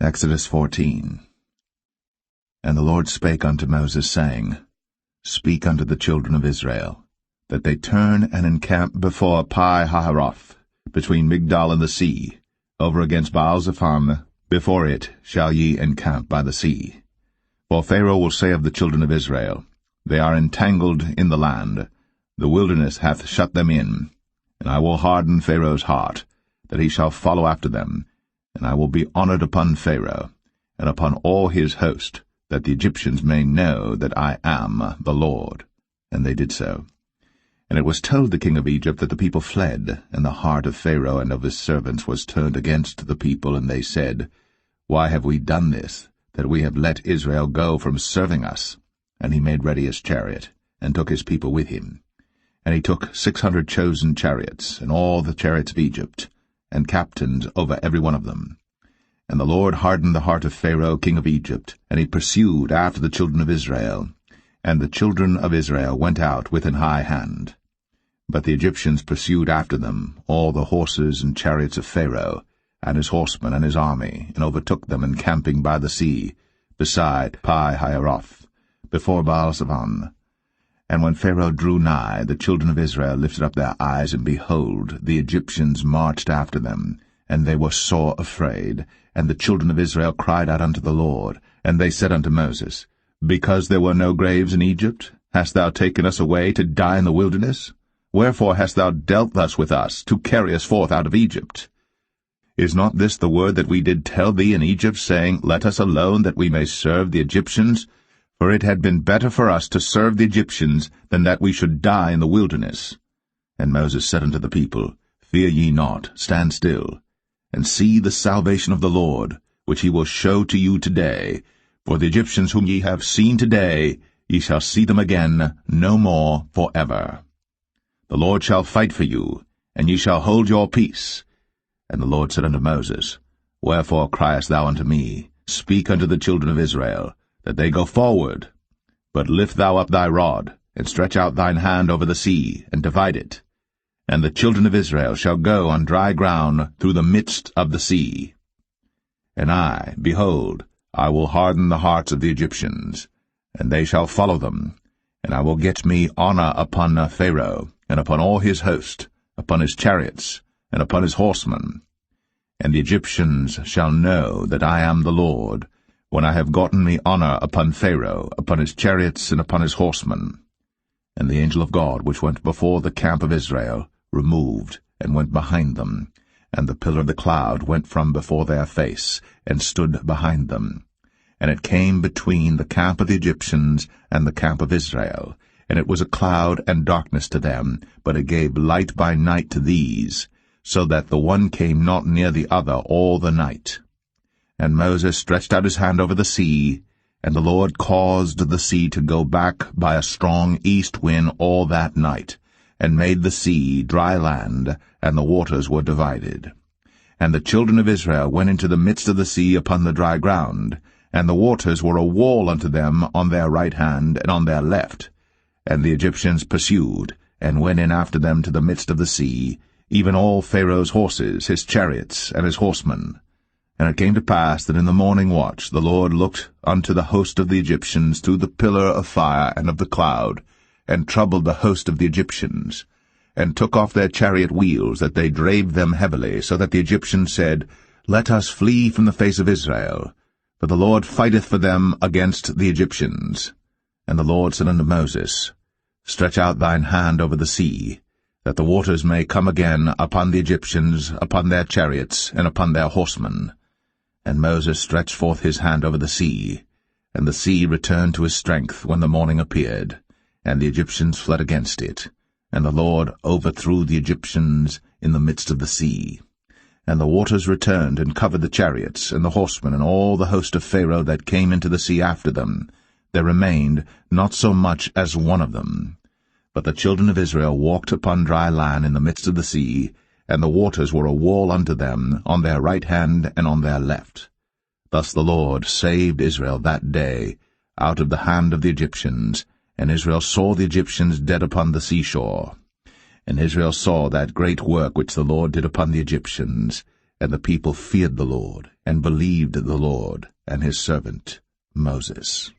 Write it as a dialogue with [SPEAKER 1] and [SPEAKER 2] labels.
[SPEAKER 1] Exodus 14. And the Lord spake unto Moses, saying, Speak unto the children of Israel, that they turn and encamp before Pi-hahiroth, between Migdol and the sea, over against Baal-zephon. Before it shall ye encamp by the sea. For Pharaoh will say of the children of Israel, They are entangled in the land, the wilderness hath shut them in, and I will harden Pharaoh's heart, that he shall follow after them, and I will be honored upon Pharaoh, and upon all his host, that the Egyptians may know that I am the Lord. And they did so. And it was told the king of Egypt that the people fled, and the heart of Pharaoh and of his servants was turned against the people, and they said, Why have we done this, that we have let Israel go from serving us? And he made ready his chariot, and took his people with him. And he took 600 chosen chariots, and all the chariots of Egypt, and captains over every one of them. And the Lord hardened the heart of Pharaoh king of Egypt, and he pursued after the children of Israel. And the children of Israel went out with an high hand. But the Egyptians pursued after them all the horses and chariots of Pharaoh, and his horsemen and his army, and overtook them encamping by the sea, beside Pi-hahiroth, before Baal-zephon. And when Pharaoh drew nigh, the children of Israel lifted up their eyes, and behold, the Egyptians marched after them, and they were sore afraid. And the children of Israel cried out unto the Lord, and they said unto Moses, Because there were no graves in Egypt, hast thou taken us away to die in the wilderness? Wherefore hast thou dealt thus with us, to carry us forth out of Egypt? Is not this the word that we did tell thee in Egypt, saying, Let us alone, that we may serve the Egyptians? For it had been better for us to serve the Egyptians than that we should die in the wilderness. And Moses said unto the people, Fear ye not, stand still, and see the salvation of the Lord, which he will show to you today. For the Egyptians whom ye have seen today, ye shall see them again no more forever. The Lord shall fight for you, and ye shall hold your peace. And the Lord said unto Moses, Wherefore criest thou unto me? Speak unto the children of Israel, that they go forward. But lift thou up thy rod, and stretch out thine hand over the sea, and divide it. And the children of Israel shall go on dry ground through the midst of the sea. And I, behold, I will harden the hearts of the Egyptians, and they shall follow them. And I will get me honor upon Pharaoh, and upon all his host, upon his chariots, and upon his horsemen. And the Egyptians shall know that I am the Lord, when I have gotten me honor upon Pharaoh, upon his chariots, and upon his horsemen. And the angel of God, which went before the camp of Israel, removed, and went behind them, and the pillar of the cloud went from before their face, and stood behind them. And it came between the camp of the Egyptians and the camp of Israel, and it was a cloud and darkness to them, but it gave light by night to these, so that the one came not near the other all the night. And Moses stretched out his hand over the sea, and the Lord caused the sea to go back by a strong east wind all that night, and made the sea dry land, and the waters were divided. And the children of Israel went into the midst of the sea upon the dry ground, and the waters were a wall unto them on their right hand and on their left. And the Egyptians pursued, and went in after them to the midst of the sea, even all Pharaoh's horses, his chariots, and his horsemen. And it came to pass that in the morning watch the Lord looked unto the host of the Egyptians through the pillar of fire and of the cloud, and troubled the host of the Egyptians, and took off their chariot wheels, that they drave them heavily, so that the Egyptians said, Let us flee from the face of Israel, for the Lord fighteth for them against the Egyptians. And the Lord said unto Moses, Stretch out thine hand over the sea, that the waters may come again upon the Egyptians, upon their chariots, and upon their horsemen. And Moses stretched forth his hand over the sea, and the sea returned to his strength when the morning appeared, and the Egyptians fled against it. And the Lord overthrew the Egyptians in the midst of the sea. And the waters returned and covered the chariots, and the horsemen, and all the host of Pharaoh that came into the sea after them. There remained not so much as one of them. But the children of Israel walked upon dry land in the midst of the sea, and the waters were a wall unto them on their right hand and on their left. Thus the Lord saved Israel that day out of the hand of the Egyptians, and Israel saw the Egyptians dead upon the seashore. And Israel saw that great work which the Lord did upon the Egyptians, And the people feared the Lord, and believed the Lord and his servant Moses.